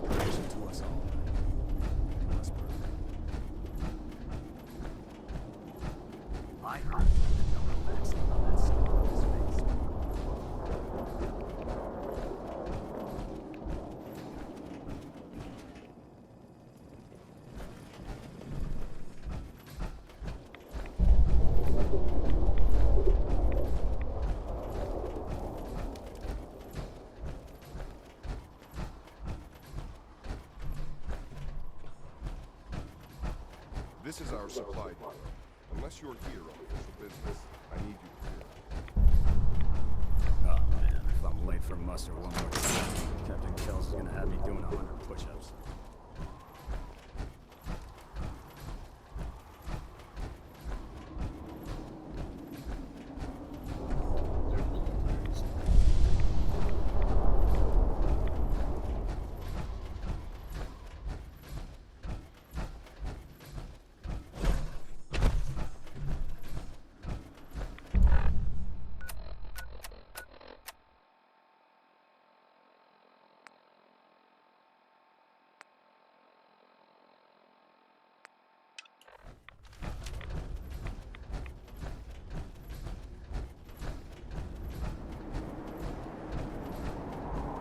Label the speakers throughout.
Speaker 1: inspiration to us all. Westbrook. I heard that no relaxing on that scar on his face.
Speaker 2: This is our supply depot. Unless you're here on official business, I need you to clear.
Speaker 1: Oh man, if I'm late for muster one more time, Captain Kells is gonna have me doing 100 push-ups.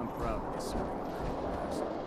Speaker 1: I'm proud to be serving on that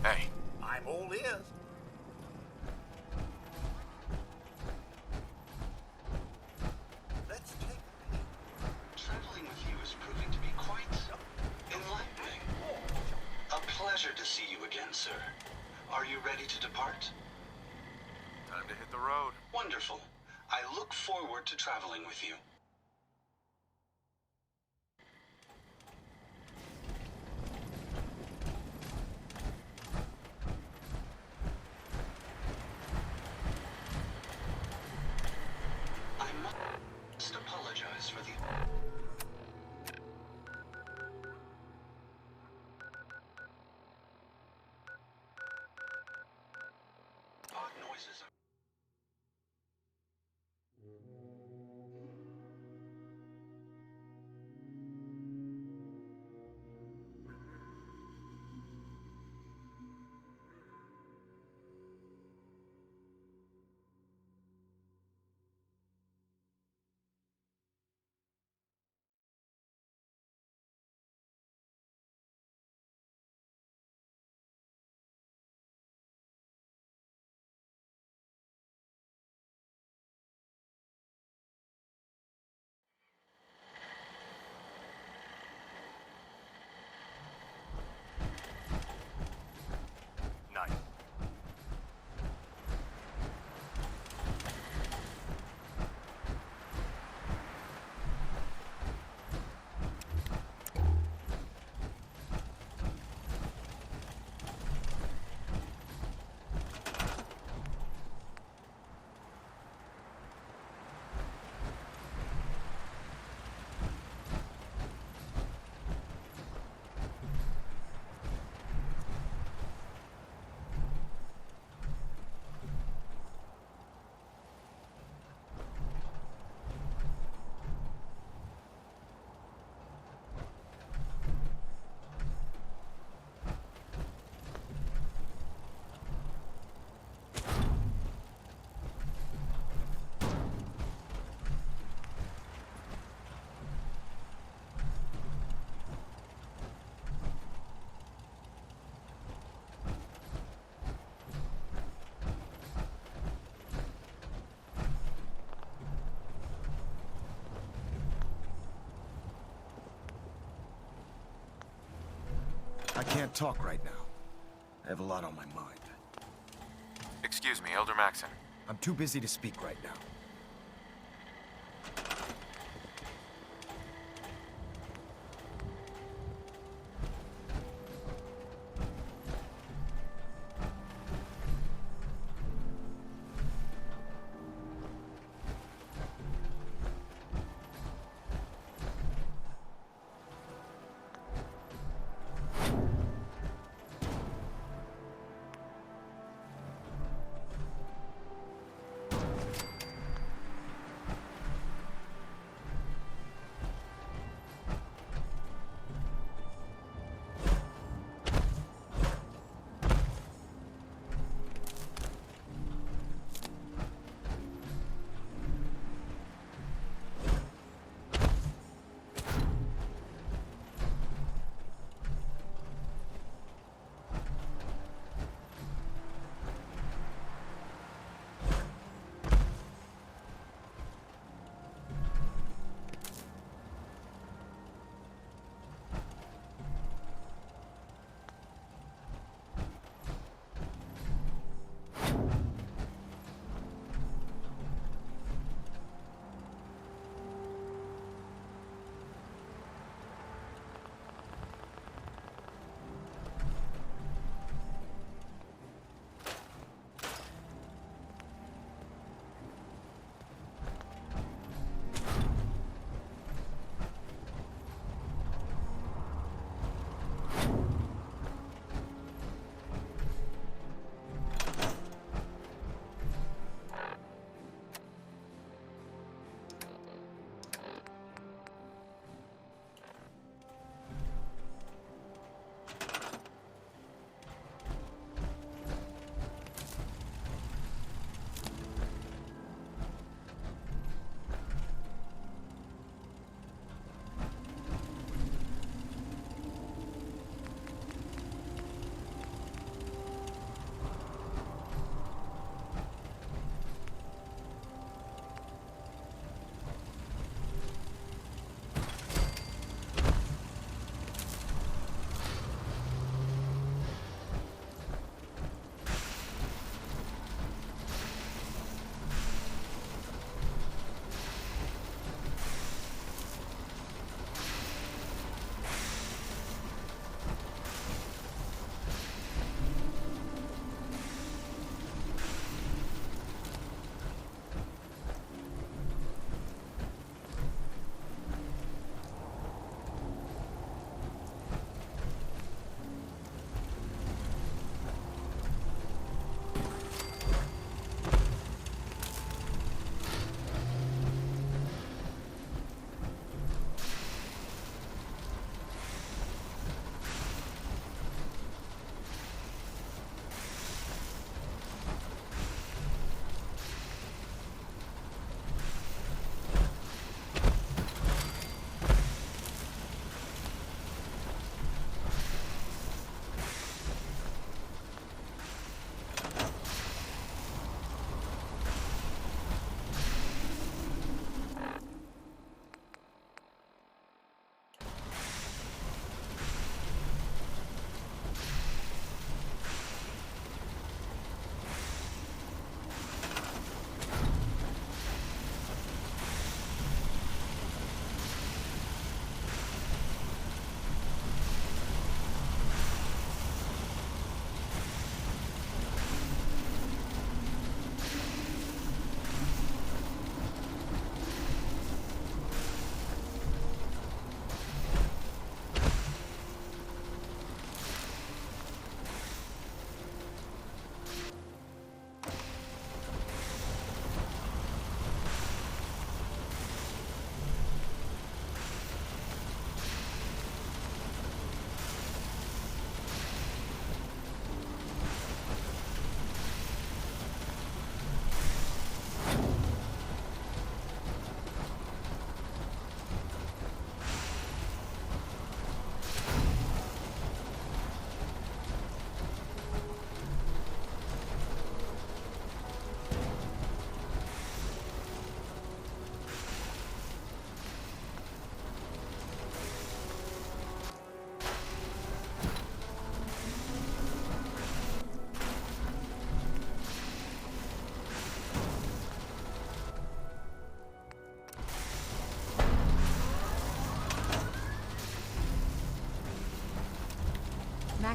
Speaker 3: Hey.
Speaker 4: I'm all ears. Let's take a peek.
Speaker 5: Traveling with you is proving to be quite enlightening. A pleasure to see you again, sir. Are you ready to depart?
Speaker 3: Time to hit the road.
Speaker 5: Wonderful. I look forward to traveling with you. I must apologize for the odd noises.
Speaker 6: can't talk right now. I have a lot on my mind.
Speaker 3: Excuse me, Elder Maxon.
Speaker 6: I'm too busy to speak right now.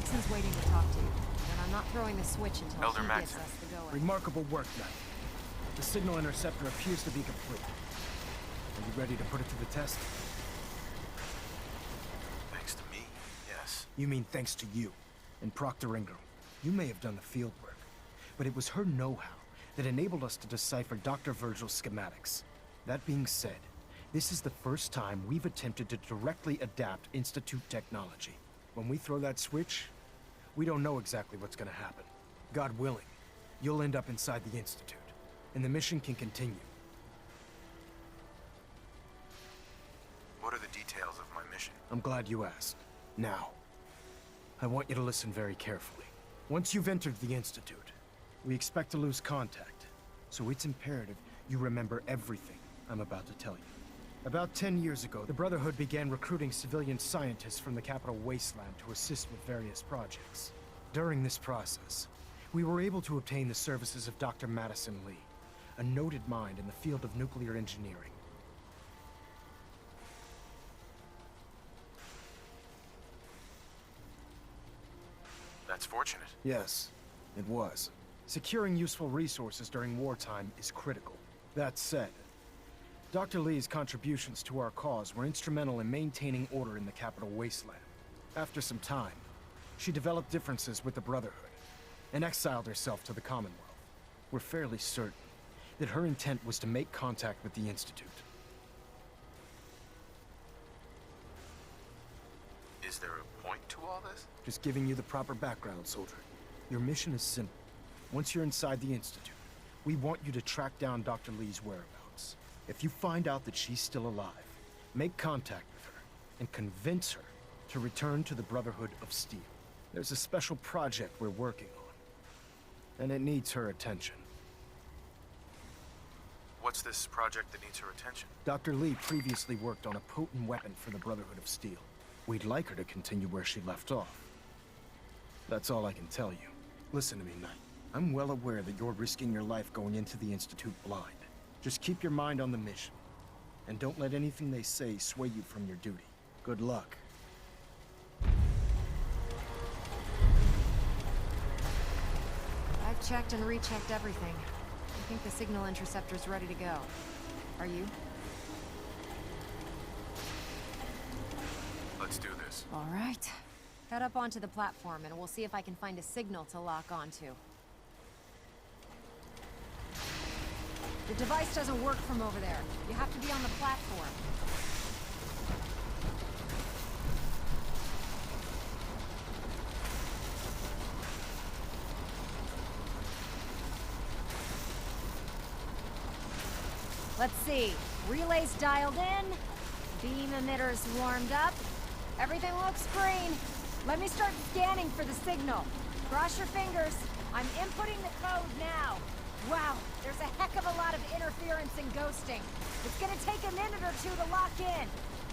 Speaker 7: Maxon's waiting to talk to you, and I'm not throwing the switch until
Speaker 3: Elder
Speaker 7: he gives
Speaker 3: Maxon.
Speaker 7: us the go-ahead.
Speaker 6: Remarkable work, Knight. The signal interceptor appears to be complete. Are you ready to put it to the test?
Speaker 3: Thanks to me, yes.
Speaker 6: You mean thanks to you and Proctor Ingram. You may have done the field work, but it was her know-how that enabled us to decipher Dr. Virgil's schematics. That being said, this is the first time we've attempted to directly adapt Institute technology. When we throw that switch, we don't know exactly what's gonna happen. God willing, you'll end up inside the Institute, and the mission can continue.
Speaker 3: What are the details of my mission?
Speaker 6: I'm glad you asked. Now, I want you to listen very carefully. Once you've entered the Institute, we expect to lose contact, so it's imperative you remember everything I'm about to tell you. About 10 years ago, the Brotherhood began recruiting civilian scientists from the Capital Wasteland to assist with various projects. During this process, we were able to obtain the services of Dr. Madison Lee, a noted mind in the field of nuclear engineering.
Speaker 3: That's fortunate.
Speaker 6: Yes, it was. Securing useful resources during wartime is critical. That said, Dr. Lee's contributions to our cause were instrumental in maintaining order in the Capital Wasteland. After some time, she developed differences with the Brotherhood and exiled herself to the Commonwealth. We're fairly certain that her intent was to make contact with the Institute.
Speaker 3: Is there a point to all this?
Speaker 6: Just giving you the proper background, soldier. Your mission is simple. Once you're inside the Institute, we want you to track down Dr. Lee's whereabouts. If you find out that she's still alive, make contact with her and convince her to return to the Brotherhood of Steel. There's a special project we're working on, and it needs her attention.
Speaker 3: What's this project that needs her attention?
Speaker 6: Dr. Lee previously worked on a potent weapon for the Brotherhood of Steel. We'd like her to continue where she left off. That's all I can tell you. Listen to me, Knight. I'm well aware that you're risking your life going into the Institute blind. Just keep your mind on the mission, and don't let anything they say sway you from your duty. Good luck.
Speaker 7: I've checked and rechecked everything. I think the signal interceptor's ready to go. Are you?
Speaker 3: Let's do this.
Speaker 7: All right. Head up onto the platform, and we'll see if I can find a signal to lock onto. The device doesn't work from over there. You have to be on the platform. Let's see. Relays dialed in. Beam emitters warmed up. Everything looks green. Let me start scanning for the signal. Cross your fingers. I'm inputting the code now. Wow, there's a heck of a lot of interference and ghosting. It's gonna take a minute or two to lock in.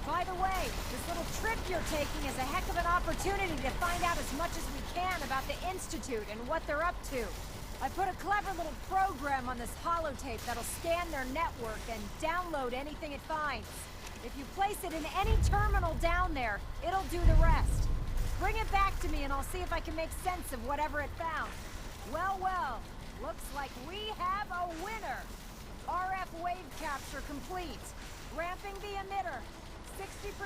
Speaker 7: By the way, this little trip you're taking is a heck of an opportunity to find out as much as we can about the Institute and what they're up to. I put a clever little program on this holotape that'll scan their network and download anything it finds. If you place it in any terminal down there, it'll do the rest. Bring it back to me and I'll see if I can make sense of whatever it found. Well, well. Looks like we have a winner! RF wave capture complete. Ramping the emitter. 60%,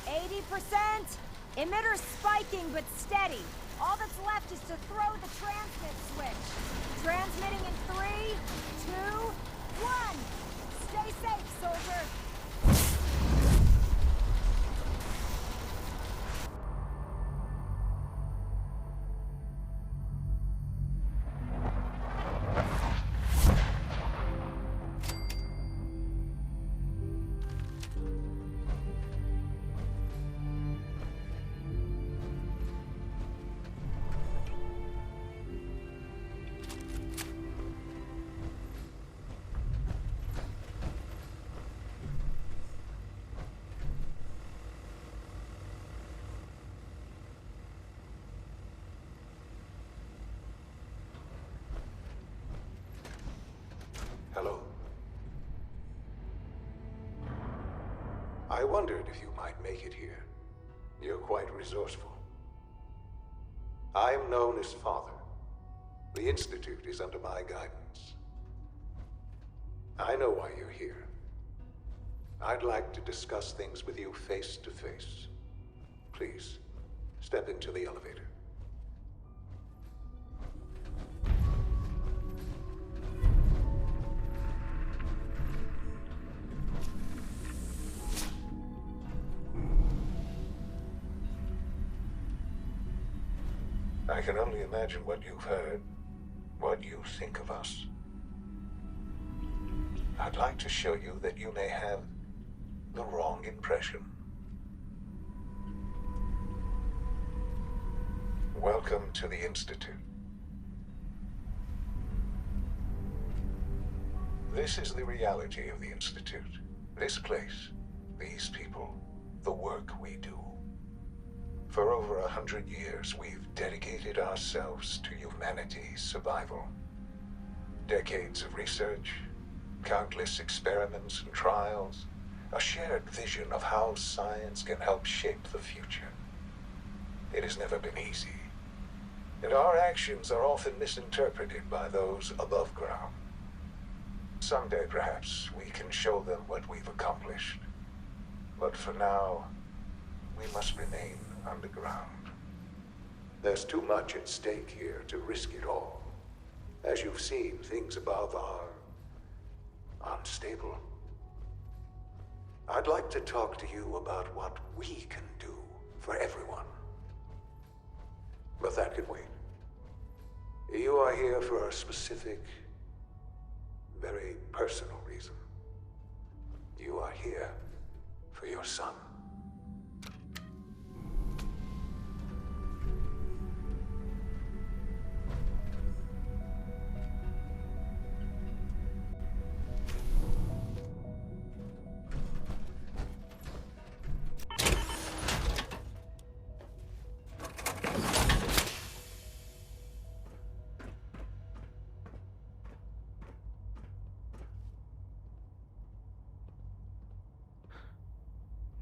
Speaker 7: 80%. Emitter spiking but steady. All that's left is to throw the transmit switch. Transmitting in 3, 2, 1. Stay safe, soldier.
Speaker 8: Hello. I wondered if you might make it here. You're quite resourceful. I am known as Father. The Institute is under my guidance. I know why you're here. I'd like to discuss things with you face to face. Please, step into the elevator. I can only imagine what you've heard, what you think of us. I'd like to show you that you may have the wrong impression. Welcome to the Institute. This is the reality of the Institute. This place, these people, the work we do. For over 100 years, we've dedicated ourselves to humanity's survival. Decades of research, countless experiments and trials, a shared vision of how science can help shape the future. It has never been easy, and our actions are often misinterpreted by those above ground. Someday, perhaps, we can show them what we've accomplished. But for now, we must remain underground. There's too much at stake here to risk it all. As you've seen, things above are unstable. I'd like to talk to you about what we can do for everyone. But that can wait. You are here for a specific, very personal reason. You are here for your son.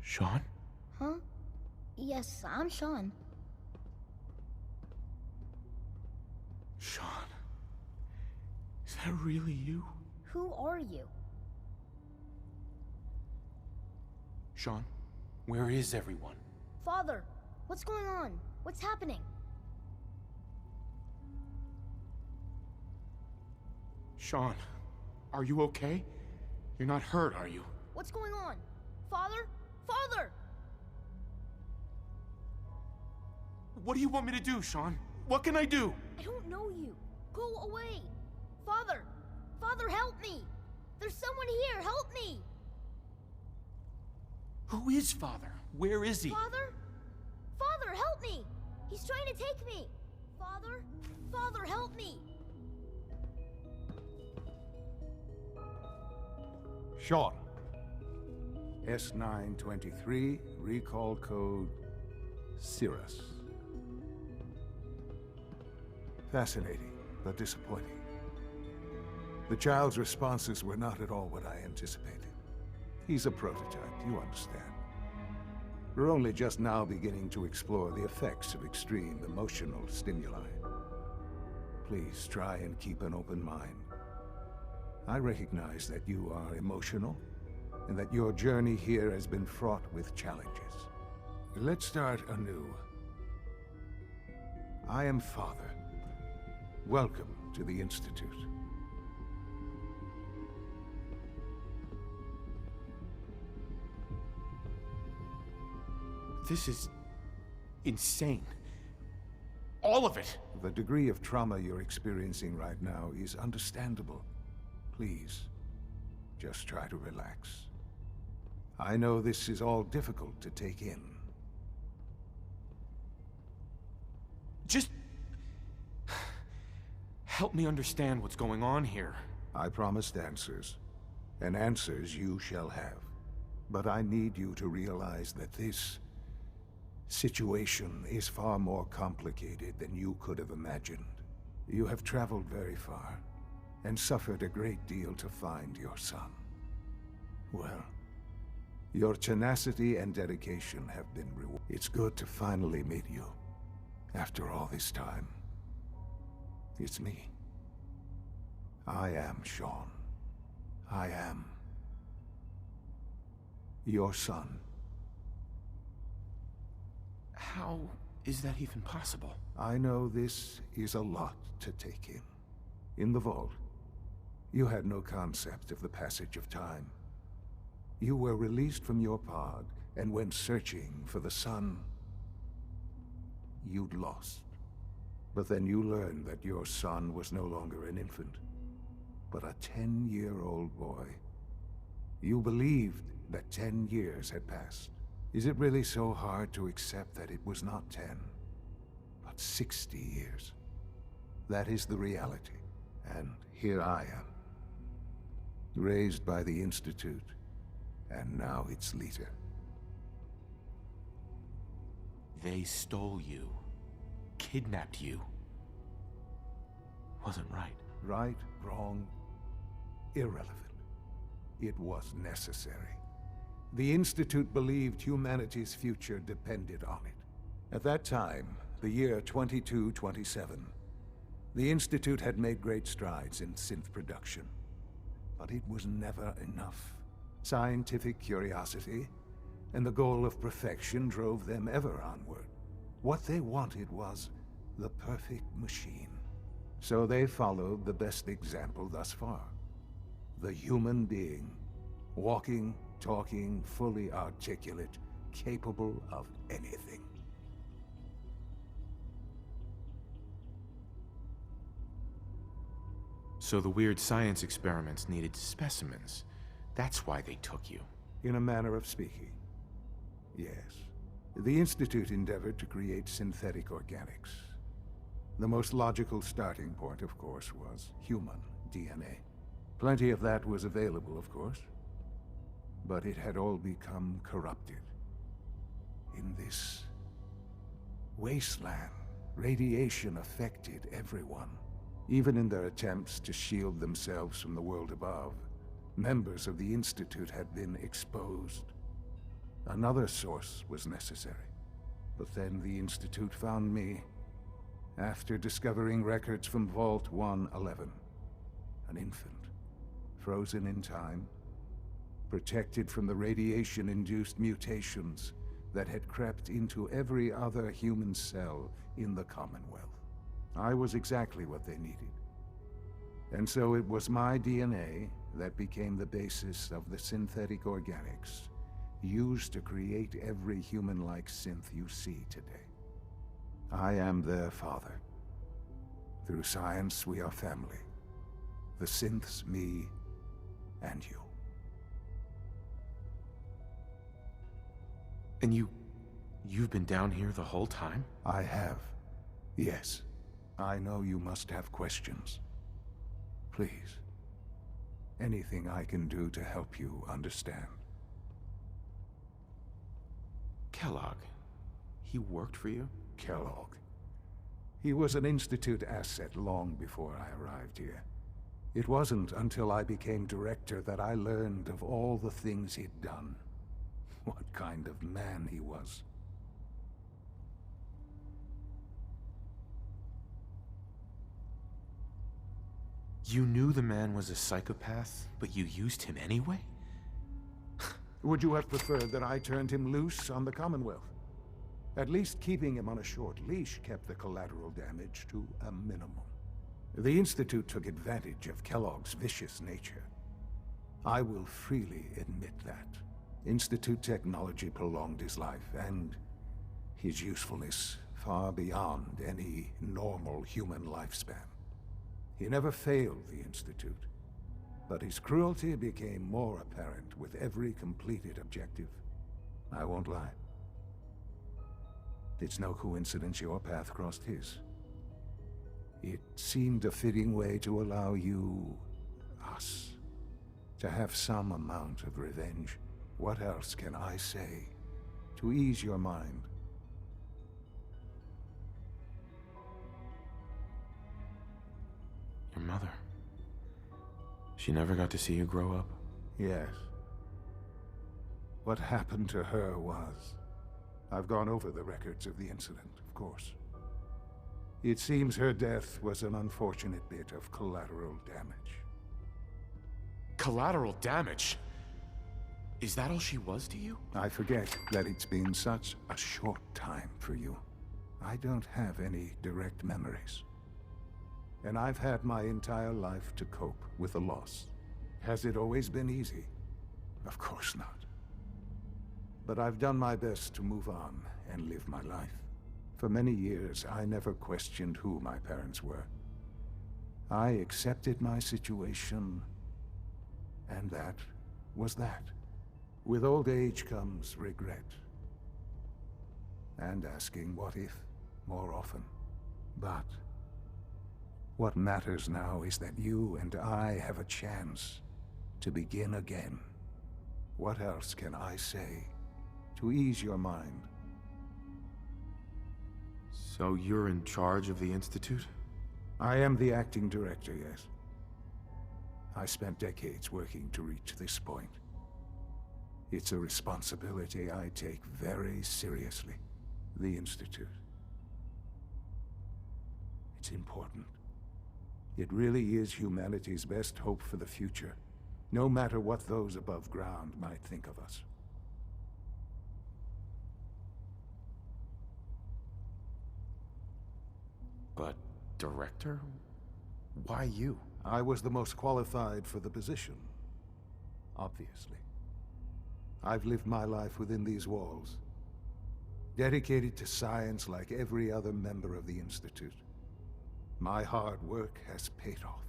Speaker 6: Sean?
Speaker 9: Huh? Yes, I'm Sean.
Speaker 6: Sean? Is that really you?
Speaker 9: Who are you?
Speaker 6: Sean, where is everyone?
Speaker 9: Father, what's going on? What's happening?
Speaker 6: Sean, are you okay? You're not hurt, are you?
Speaker 9: What's going on? Father? Father!
Speaker 6: What do you want me to do, Sean? What can I do?
Speaker 9: I don't know you. Go away. Father! Father, help me! There's someone here, help me!
Speaker 6: Who is Father? Where is he?
Speaker 9: Father? Father, help me! He's trying to take me! Father? Father, help me!
Speaker 8: Sean. S923, recall code Cirrus. Fascinating, but disappointing. The child's responses were not at all what I anticipated. He's a prototype, you understand. We're only just now beginning to explore the effects of extreme emotional stimuli. Please try and keep an open mind. I recognize that you are emotional, and that your journey here has been fraught with challenges. Let's start anew. I am Father. Welcome to the Institute.
Speaker 6: This is insane. All of it.
Speaker 8: The degree of trauma you're experiencing right now is understandable. Please, just try to relax. I know this is all difficult to take in.
Speaker 6: Just help me understand what's going on here.
Speaker 8: I promised answers, and answers you shall have. But I need you to realize that this situation is far more complicated than you could have imagined. You have traveled very far, and suffered a great deal to find your son. Well, your tenacity and dedication have been rewarded. It's good to finally meet you, After all this time, it's me. I am Sean. I am your son.
Speaker 10: How is that even possible?
Speaker 8: I know this is a lot to take in. In the vault, you had no concept of the passage of time. You were released from your pod and went searching for the son you'd lost. But then you learned that your son was no longer an infant, but a 10-year-old boy. You believed that 10 years had passed. Is it really so hard to accept that it was not 10, but 60 years? That is the reality, and here I am. Raised by the Institute, and now its leader.
Speaker 10: They stole you. Kidnapped you. Wasn't right.
Speaker 8: Right, wrong, irrelevant. It was necessary. The Institute believed humanity's future depended on it. At that time, the year 2227, the Institute had made great strides in synth production. But it was never enough. Scientific curiosity and the goal of perfection drove them ever onward. What they wanted was the perfect machine. So they followed the best example thus far. The human being. Walking, talking, fully articulate, capable of anything.
Speaker 10: So the weird science experiments needed specimens. That's why they took you.
Speaker 8: In a manner of speaking, yes. The Institute endeavored to create synthetic organics. The most logical starting point, of course, was human DNA. Plenty of that was available, of course. But it had all become corrupted. In this wasteland, radiation affected everyone. Even in their attempts to shield themselves from the world above, members of the Institute had been exposed. Another source was necessary. But then the Institute found me after discovering records from Vault 111. An infant, frozen in time, protected from the radiation-induced mutations that had crept into every other human cell in the Commonwealth. I was exactly what they needed. And so it was my DNA that became the basis of the synthetic organics used to create every human-like synth you see today. I am their father. Through science, we are family. The synths, me, and you.
Speaker 10: And you've been down here the whole time?
Speaker 8: I have. Yes. I know you must have questions. Please. Anything I can do to help you understand.
Speaker 10: Kellogg. He worked for you?
Speaker 8: Kellogg. He was an Institute asset long before I arrived here. It wasn't until I became director that I learned of all the things he'd done. What kind of man he was.
Speaker 10: You knew the man was a psychopath, but you used him anyway?
Speaker 8: Would you have preferred that I turned him loose on the Commonwealth? At least keeping him on a short leash kept the collateral damage to a minimum. The Institute took advantage of Kellogg's vicious nature. I will freely admit that. Institute technology prolonged his life, and his usefulness far beyond any normal human lifespan. He never failed the Institute, but his cruelty became more apparent with every completed objective. I won't lie. It's no coincidence your path crossed his. It seemed a fitting way to allow you, us, to have some amount of revenge. What else can I say to ease your mind?
Speaker 10: Your mother. She never got to see you grow up?
Speaker 8: Yes. What happened to her was... I've gone over the records of the incident, of course. It seems her death was an unfortunate bit of collateral damage.
Speaker 10: Collateral damage? Is that all she was to you?
Speaker 8: I forget that it's been such a short time for you. I don't have any direct memories. And I've had my entire life to cope with the loss. Has it always been easy? Of course not. But I've done my best to move on and live my life. For many years, I never questioned who my parents were. I accepted my situation, and that was that. With old age comes regret. And asking what if more often. But what matters now is that you and I have a chance to begin again. What else can I say to ease your mind?
Speaker 10: So you're in charge of the Institute?
Speaker 8: I am the acting director, yes. I spent decades working to reach this point. It's a responsibility I take very seriously. The Institute. It's important. It really is humanity's best hope for the future, no matter what those above ground might think of us.
Speaker 10: But, Director? Why you?
Speaker 8: I was the most qualified for the position, obviously. I've lived my life within these walls, dedicated to science like every other member of the Institute. My hard work has paid off.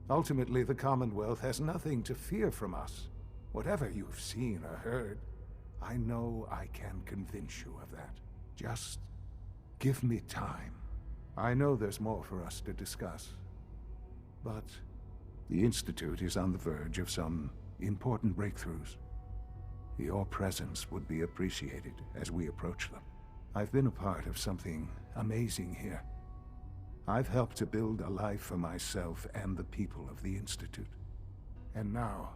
Speaker 8: Ultimately, the Commonwealth has nothing to fear from us. Whatever you've seen or heard, I know I can convince you of that. Just give me time. I know there's more for us to discuss, but the Institute is on the verge of some important breakthroughs. Your presence would be appreciated as we approach them. I've been a part of something amazing here. I've helped to build a life for myself and the people of the Institute. And now,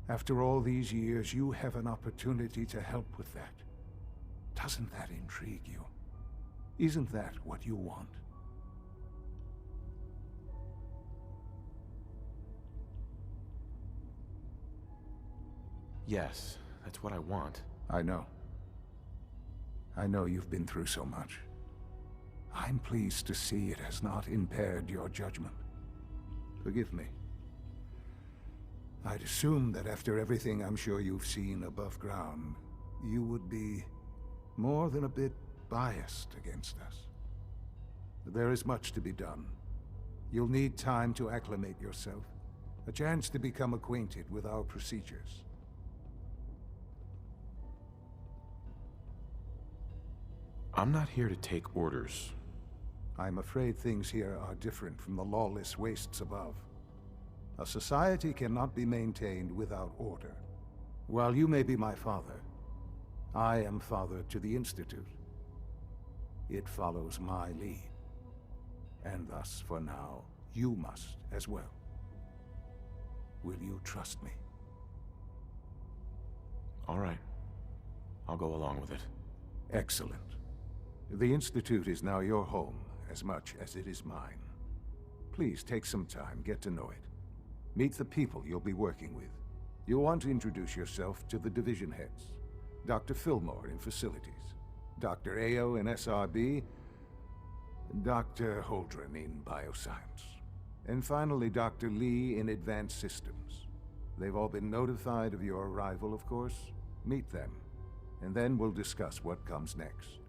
Speaker 8: after all these years, you have an opportunity to help with that. Doesn't that intrigue you? Isn't that what you want?
Speaker 10: Yes, that's what I want.
Speaker 8: I know. I know you've been through so much. I'm pleased to see it has not impaired your judgment. Forgive me. I'd assumed that after everything I'm sure you've seen above ground, you would be more than a bit biased against us. There is much to be done. You'll need time to acclimate yourself, a chance to become acquainted with our procedures.
Speaker 10: I'm not here to take orders.
Speaker 8: I'm afraid things here are different from the lawless wastes above. A society cannot be maintained without order. While you may be my father, I am father to the Institute. It follows my lead. And thus, for now, you must as well. Will you trust me?
Speaker 10: All right. I'll go along with it.
Speaker 8: Excellent. The Institute is now your home, as much as it is mine. Please take some time, get to know it. Meet the people you'll be working with. You'll want to introduce yourself to the division heads. Dr. Fillmore in Facilities, Dr. Ayo in SRB, Dr. Holdren in Bioscience, and finally Dr. Lee in Advanced Systems. They've all been notified of your arrival, of course. Meet them, and then we'll discuss what comes next.